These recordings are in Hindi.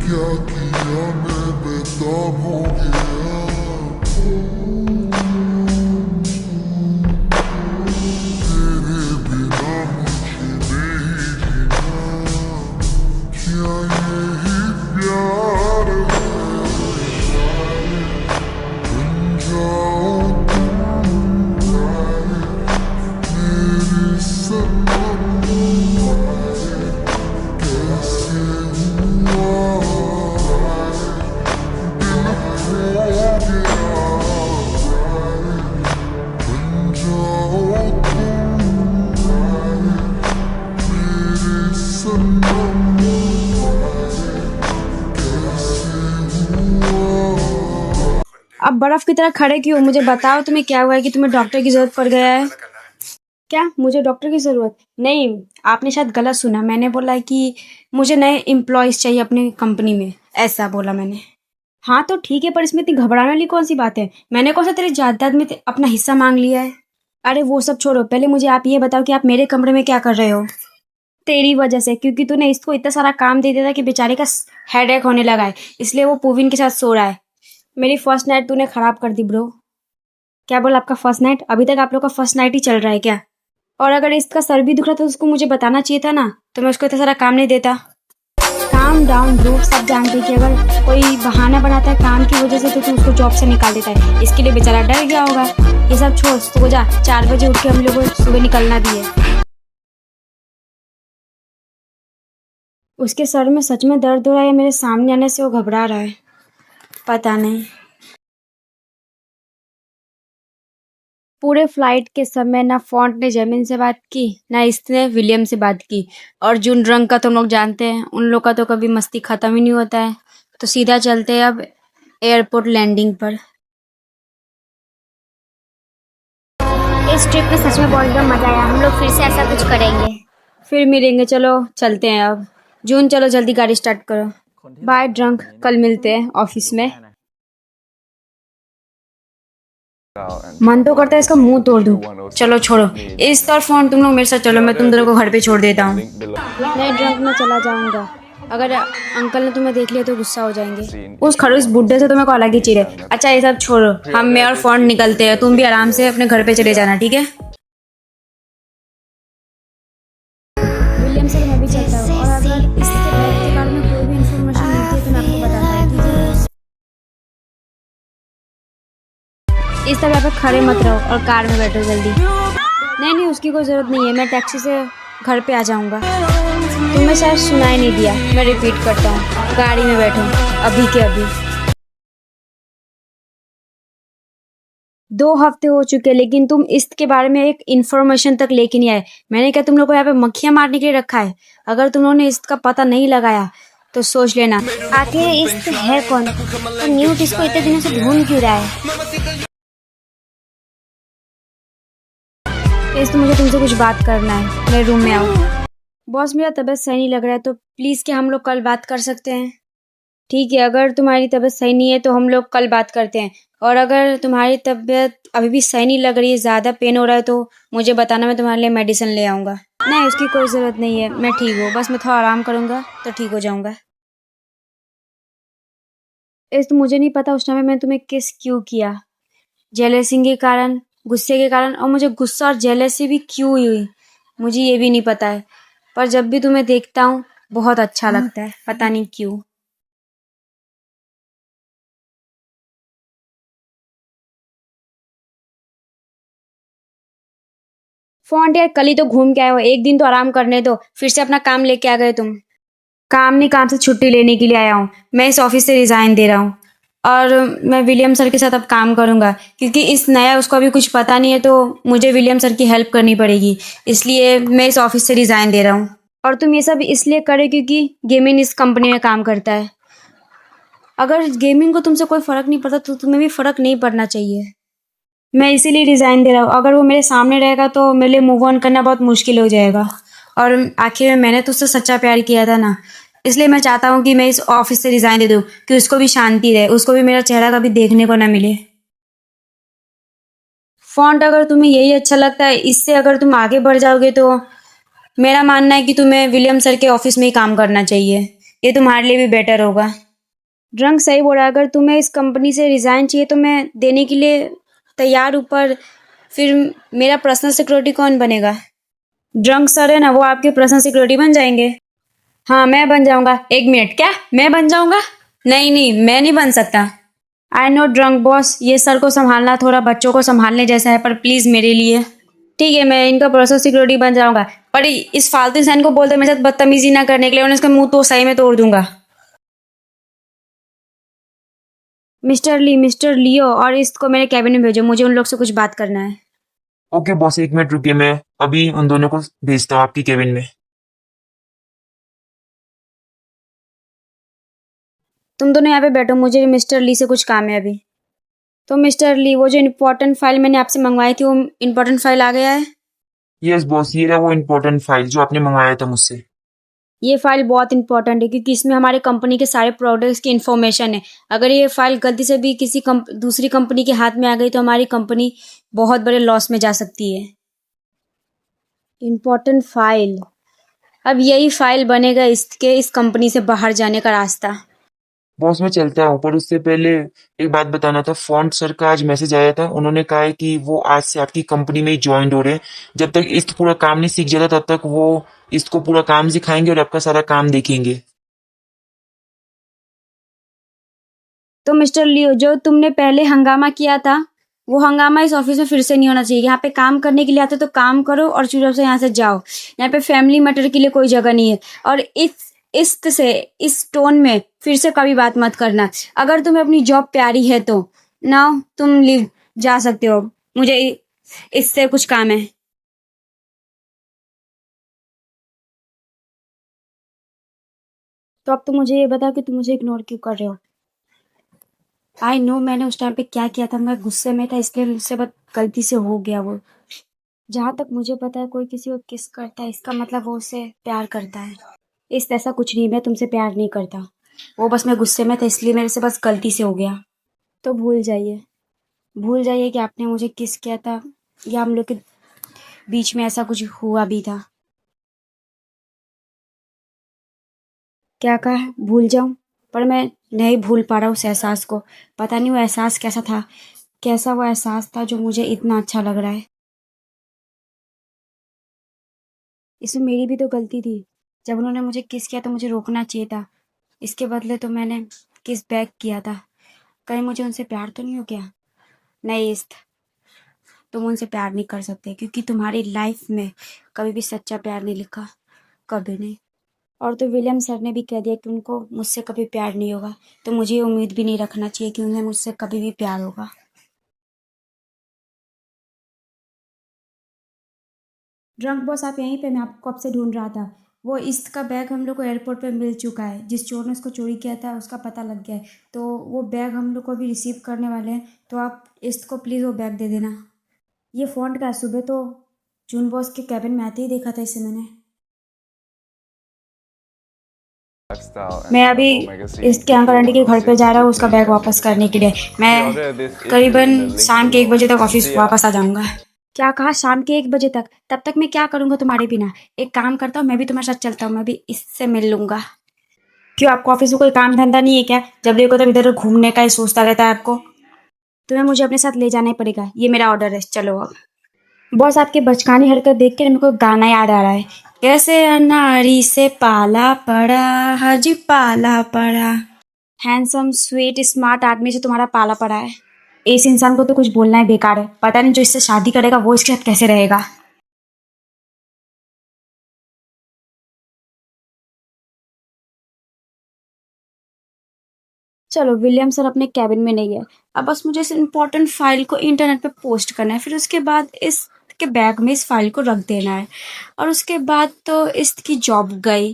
क्या किया मैं बेताब हो गया। तेरे बिना मुझे नहीं जीना, क्या यही प्यार है। बन जाओ तुम मेरे सनम, कैसे हुआ दिल खो गया। बन जाओ तुम मेरे सनम, कैसे हुआ। अब बर्फ की तरह खड़े क्यों? मुझे बताओ तुम्हें क्या हुआ है कि तुम्हें डॉक्टर की जरूरत पड़ गया है? क्या मुझे डॉक्टर की जरूरत नहीं? आपने शायद गलत सुना। मैंने बोला है कि मुझे नए एम्प्लॉयज चाहिए अपनी कंपनी में, ऐसा बोला मैंने। हाँ तो ठीक है, पर इसमें इतनी घबराने वाली कौन सी बात है? मैंने कौन सा तेरी जायदाद में अपना हिस्सा मांग लिया है? अरे वो सब छोड़ो, पहले मुझे आप ये बताओ कि आप मेरे कमरे में क्या कर रहे हो? तेरी वजह से, क्योंकि तूने इसको इतना सारा काम दे दिया था कि बेचारे का हेडेक होने लगा है, इसलिए वो पुविन के साथ सो रहा है। मेरी फर्स्ट नाइट तूने खराब कर दी ब्रो। क्या बोला? आपका फर्स्ट नाइट? अभी तक आप लोग का फर्स्ट नाइट ही चल रहा है क्या? और अगर इसका सर भी दुख रहा था तो उसको मुझे बताना चाहिए था ना, तो मैं उसको इतना सारा काम नहीं देता। काम डाउन ब्रो, सब जानते हैं कि अगर कोई बहाना बनाता है काम की वजह से तो तू उसको जॉब से निकाल देता है। इसके लिए बेचारा डर गया होगा। ये सब छोड़, तो जा 4 बजे उठ के हम लोग को सुबह निकलना भी है। उसके सर में सच में दर्द हो रहा है या मेरे सामने आने से वो घबरा रहा है, पता नहीं। पूरे फ्लाइट के समय ना फॉन्ट ने जेमिन से बात की, ना इसने विलियम से बात की। और जुन रंग का तुम लोग जानते हैं, उन लोग का तो कभी मस्ती खत्म ही नहीं होता है। तो सीधा चलते हैं अब एयरपोर्ट लैंडिंग पर। इस ट्रिप में सच में बहुत एकदम मजा आया। हम लोग फिर से ऐसा कुछ करेंगे। फिर मिलेंगे, चलो चलते हैं अब। जून चलो जल्दी गाड़ी स्टार्ट करो। बाय ड्रंक, कल मिलते हैं ऑफिस में। मन तो करता है इसका मुंह तोड़ दूं। चलो छोड़ो इस तरफ फोन, तुम लोग मेरे साथ चलो, मैं तुम दोनों को घर पे छोड़ देता हूँ। नहीं ड्रंक में चला जाऊंगा। अगर अंकल ने तुम्हें देख लिया तो गुस्सा हो जाएंगे। उस खड़ूस बुड्ढे से तुम्हें को अलग ही चिढ़ है। अच्छा ये सब छोड़ो, हम मैं और फोन निकलते हैं। तुम भी आराम से अपने घर पे चले जाना, ठीक है? विलियम से मैं भी चलता हूँ, और अगर इसके बैग के बारे में कोई भी इंफॉर्मेशन मिलती है तो मैं आपको बताता हूँ, ठीक है? इस तरह पे खड़े मत रहो और कार में बैठो जल्दी। नहीं नहीं, उसकी कोई ज़रूरत नहीं है, मैं टैक्सी से घर पे आ जाऊंगा। तुम्हें शायद सुनाई नहीं दिया, मैं रिपीट करता हूँ, गाड़ी में बैठो अभी के अभी। 2 हफ्ते हो चुके लेकिन तुम इसके बारे में एक इन्फॉर्मेशन तक लेके नहीं आए। मैंने क्या तुम लोग को यहाँ पे मक्खियाँ मारने के लिए रखा है? अगर तुम लोगों ने इसका पता नहीं लगाया तो सोच लेना। आखिर इस है कौन और न्यूट इसको इतने दिनों से ढूंढ क्यों रहा है? इस तो मुझे तुमसे कुछ बात करना है, मेरे रूम में आओ। बॉस मेरा तबीयत सही नहीं लग रहा है, तो प्लीज़ क्या हम लोग कल बात कर सकते हैं? ठीक है, अगर तुम्हारी तबीयत सही नहीं है तो हम लोग कल बात करते हैं। और अगर तुम्हारी तबीयत अभी भी सही नहीं लग रही है, ज़्यादा पेन हो रहा है, तो मुझे बताना, मैं तुम्हारे लिए मेडिसिन ले आऊँगा। नहीं उसकी कोई ज़रूरत नहीं है, मैं ठीक हूँ, बस मैं थोड़ा आराम करूँगा तो ठीक हो जाऊँगा। इस तो मुझे नहीं पता उस टाइम में मैंने तुम्हें किस क्यों किया। जेलसी के कारण, गुस्से के कारण, और मुझे गुस्सा और जेलसी भी क्यों हुई मुझे ये भी नहीं पता है। पर जब भी तुम्हें देखता हूँ बहुत अच्छा लगता है, पता नहीं क्यों। फॉन्ट यार, कल ही तो घूम के आए हो, एक दिन तो आराम करने दो, फिर से अपना काम लेके आ गए तुम। काम नहीं, काम से छुट्टी लेने के लिए आया हूँ। मैं इस ऑफिस से रिजाइन दे रहा हूँ और मैं विलियम सर के साथ अब काम करूँगा, क्योंकि इस नया उसको अभी कुछ पता नहीं है, तो मुझे विलियम सर की हेल्प करनी पड़ेगी। इसलिए मैं इस ऑफिस से रिजाइन दे रहा हूँ। और तुम ये सब इसलिए करे क्योंकि गेमिंग इस कंपनी में काम करता है। अगर गेमिंग को तुमसे कोई फ़र्क नहीं पड़ता तो तुम्हें भी फ़र्क नहीं पड़ना चाहिए। मैं इसीलिए रिज़ाइन दे रहा हूँ। अगर वो मेरे सामने रहेगा तो मेरे लिए मूव ऑन करना बहुत मुश्किल हो जाएगा। और आखिर में मैंने तो उससे सच्चा प्यार किया था ना, इसलिए मैं चाहता हूँ कि मैं इस ऑफिस से रिज़ाइन दे दूँ, कि उसको भी शांति रहे, उसको भी मेरा चेहरा कभी देखने को ना मिले। फॉन्ट, अगर तुम्हें यही अच्छा लगता है, इससे अगर तुम आगे बढ़ जाओगे तो मेरा मानना है कि तुम्हें विलियम सर के ऑफिस में ही काम करना चाहिए, ये तुम्हारे लिए भी बेटर होगा। ड्रंक सही बोल रहा है, अगर तुम्हें इस कंपनी से रिज़ाइन चाहिए तो मैं देने के लिए तैयार हूँ, पर फिर मेरा पर्सनल सिक्योरिटी कौन बनेगा? ड्रंक सर है ना, वो आपके पर्सनल सिक्योरिटी बन जाएंगे। हाँ मैं बन जाऊंगा। एक मिनट, क्या मैं बन जाऊंगा? नहीं नहीं, मैं नहीं बन सकता। आई नो ड्रंक बॉस, ये सर को संभालना थोड़ा बच्चों को संभालने जैसा है, पर प्लीज़ मेरे लिए। ठीक है, मैं इनका पर्सनल सिक्योरिटी बन जाऊंगा, पर इस फालतू इंसान को बोलते मेरे साथ बदतमीजी ना करने के लिए, उन्हें इसका मुंह तो सही में तोड़ दूंगा। मिस्टर लियो और इसको मेरे कैबिन में भेजो, मुझे उन लोग से कुछ बात करना है। ओके बॉस, 1 मिनट रुकिए, मैं अभी उन दोनों को भेजता हूँ आपकी केबिन में। तुम दोनों यहाँ पे बैठो, मुझे मिस्टर ली से कुछ काम है अभी। तो मिस्टर ली, वो जो इम्पोर्टेंट फाइल मैंने आपसे मंगवाई थी, वो इम्पोर्टेंट फाइल आ गया है? यस बॉस, ये रहा वो इम्पोर्टेंट फाइल जो आपने मंगाया था मुझसे। ये फाइल बहुत इंपॉर्टेंट है क्योंकि इसमें हमारे कंपनी के सारे प्रोडक्ट्स की इन्फॉर्मेशन है। अगर ये फाइल गलती से भी किसी दूसरी कंपनी के हाथ में आ गई तो हमारी कंपनी बहुत बड़े लॉस में जा सकती है। इम्पोर्टेंट फाइल, अब यही फाइल बनेगा इस कंपनी से बाहर जाने का रास्ता। बॉस मैं चलता हूँ, पर उससे पहले एक बात बताना था। फॉन्ट सर का आज मैसेज आया था, उन्होंने कहा है कि वो आज से आपकी कंपनी में ही ज्वाइन हो रहे हैं। जब तक इस पूरा काम नहीं सीख जाता तब तक वो इसको पूरा काम सिखाएंगे और आपका सारा काम देखेंगे। तो मिस्टर लियो, जो तुमने पहले हंगामा किया था, वो हंगामा इस ऑफिस में फिर से नहीं होना चाहिए। यहाँ पे काम करने के लिए आते तो काम करो और चुपचाप से यहाँ से जाओ। यहाँ पे फैमिली मैटर के लिए कोई जगह नहीं है, और इस टोन में फिर से कभी बात मत करना। अगर तुम्हें अपनी जॉब प्यारी है तो ना, तुम लीव जा सकते हो, मुझे इससे कुछ काम है। तो अब तो मुझे ये बताओ कि तुम मुझे इग्नोर क्यों कर रहे हो? आई नो मैंने उस टाइम पे क्या किया था, मैं गुस्से में था, इसलिए मुझसे बस गलती से हो गया वो। जहाँ तक मुझे पता है, कोई किसी को किस करता है इसका मतलब वो उससे प्यार करता है। इस ऐसा कुछ नहीं, मैं तुमसे प्यार नहीं करता। वो बस मैं गुस्से में था, इसलिए मेरे से बस गलती से हो गया। तो भूल जाइए, भूल जाइए कि आपने मुझे किस किया था, या हम लोग के बीच में ऐसा कुछ हुआ भी था। क्या कहा है? भूल जाऊं? पर मैं नहीं भूल पा रहा उस एहसास को। पता नहीं वो एहसास कैसा था, कैसा वो एहसास था जो मुझे इतना अच्छा लग रहा है। इसमें मेरी भी तो गलती थी। जब उन्होंने मुझे किस किया तो मुझे रोकना चाहिए था, इसके बदले तो मैंने किस बैक किया था। कहीं मुझे उनसे प्यार तो नहीं हो गया? नहीं इस्त, तुम उनसे प्यार नहीं कर सकते क्योंकि तुम्हारी लाइफ में कभी भी सच्चा प्यार नहीं लिखा, कभी नहीं। और तो विलियम सर ने भी कह दिया कि उनको मुझसे कभी प्यार नहीं होगा, तो मुझे ये उम्मीद भी नहीं रखना चाहिए कि उन्हें मुझसे कभी भी प्यार होगा। ड्रंक बॉस आप यहीं पे? मैं आपको कब से ढूंढ रहा था। वो इस्त का बैग हम लोग को एयरपोर्ट पे मिल चुका है, जिस चोर ने उसको चोरी किया था उसका पता लग गया है, तो वो बैग हम लोग को अभी रिसीव करने वाले हैं। तो आप इस्त को प्लीज़ वो बैग दे देना। ये फ़ॉन्ट का है, सुबह तो जून बॉस के कैबिन में आते ही देखा था इसे मैंने। मैं अभी इसके अंकल आंटी के घर पे जा रहा हूँ उसका बैग वापस करने के लिए। मैं करीबन शाम के 1 बजे तक ऑफिस वापस आ जाऊँगा। क्या कहा? शाम के 1 बजे तक? तब तक मैं क्या करूँगा तुम्हारे बिना? एक काम करता हूँ, मैं भी तुम्हारे साथ चलता हूँ, मैं भी इससे मिल लूँगा। क्यों, आपको ऑफिस में कोई काम धंधा नहीं है क्या? जब देखो तब इधर घूमने का ही सोचता रहता है आपको। तुम्हें मुझे अपने साथ ले जाना ही पड़ेगा, ये मेरा ऑर्डर है। चलो अब। बॉस आपकी बचकानी हरकत देख के मेरे को गाना याद आ रहा है। कैसे अनारी से पाला पड़ा, हाजी पाला पड़ा। हैंडसम स्वीट स्मार्ट आदमी से तुम्हारा पाला पड़ा है। इस इंसान को तो कुछ बोलना ही बेकार है। पता नहीं जो इससे शादी करेगा वो इसके साथ कैसे रहेगा। चलो, विलियम सर अपने कैबिन में नहीं है। अब बस मुझे इस इम्पोर्टेंट फाइल को इंटरनेट पे पोस्ट करना है, फिर उसके बाद इसके बैग में इस फाइल को रख देना है, और उसके बाद तो इसकी जॉब गई।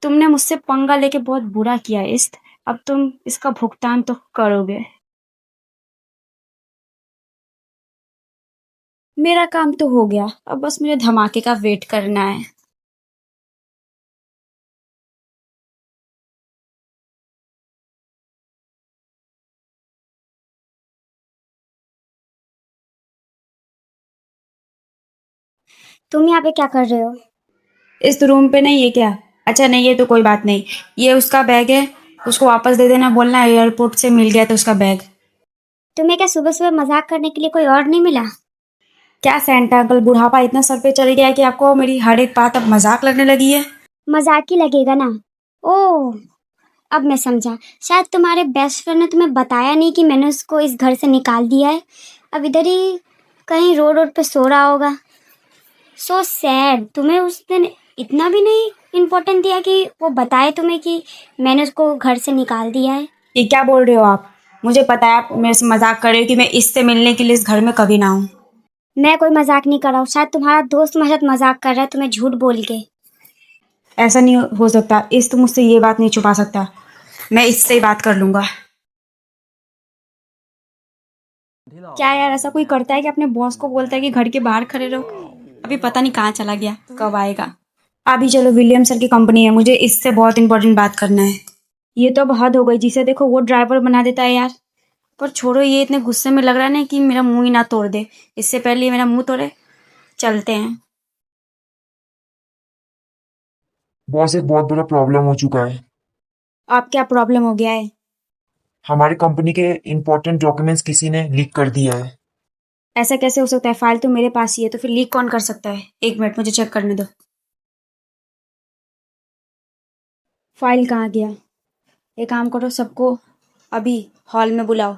तुमने मुझसे पंगा लेके बहुत बुरा किया इस्त, अब तुम इसका भुगतान तो करोगे। मेरा काम तो हो गया, अब बस मुझे धमाके का वेट करना है। तुम यहाँ पे क्या कर रहे हो? इस रूम पे नहीं है क्या? अच्छा नहीं, ये तो कोई बात नहीं। ये उसका बैग है, उसको वापस दे देना, बोलना एयरपोर्ट से मिल गया था उसका बैग। तुम्हें क्या सुबह सुबह मजाक करने के लिए कोई और नहीं मिला? क्या सेंटा अंकल, बुढ़ापा इतना सर पे चढ़ गया है कि आपको मेरी हर एक बात अब मजाक लगने लगी है। मजाक ही लगेगा ना। ओह, अब मैं समझा। शायद तुम्हारे बेस्ट फ्रेंड ने तुम्हें बताया नहीं कि मैंने उसको इस घर से निकाल दिया है। अब इधर ही कहीं रोड रोड पे सो रहा होगा। So sad. तुम्हें उस दिन इतना भी नहीं इम्पोर्टेंट दिया कि वो बताए तुम्हें कि मैंने उसको घर से निकाल दिया है। ये क्या बोल रहे हो आप? मुझे पता है आप मेरे से मजाक कर रहे हो कि मैं इससे मिलने के लिए इस घर में कभी ना आऊं। मैं कोई मजाक नहीं कर रहा हूँ। शायद तुम्हारा दोस्त तुम्हारे साथ मजाक कर रहा है तुम्हें झूठ बोल के। ऐसा नहीं हो सकता, इस तो मुझसे ये बात नहीं छुपा सकता। मैं इससे ही बात कर लूंगा। क्या यार, ऐसा कोई करता है कि अपने बॉस को बोलता है कि घर के बाहर खड़े रहो? अभी पता नहीं कहाँ चला गया, कब आएगा। अभी चलो, विलियम सर की कंपनी है, मुझे इससे बहुत इंपॉर्टेंट बात करना है। ये तो अब हद हो गई, जिसे देखो वो ड्राइवर बना देता है यार। पर छोड़ो, ये इतने गुस्से में लग रहा है ना कि मेरा मुंह ही ना तोड़ दे। इससे पहले ये मेरा मुंह तोड़े। चलते हैं। बॉस एक बहुत बड़ा प्रॉब्लम हो चुका है। आप क्या प्रॉब्लम हो गया है? हमारी कंपनी के इम्पोर्टेंट डॉक्यूमेंट्स किसी ने लीक कर दिया है। ऐसा कैसे हो सकता है? फाइल तो मेरे पास ही है, तो फिर लीक कौन कर सकता है? एक मिनट, मुझे चेक करने दो। फाइल कहाँ गया? एक काम करो, सबको अभी हॉल में बुलाओ।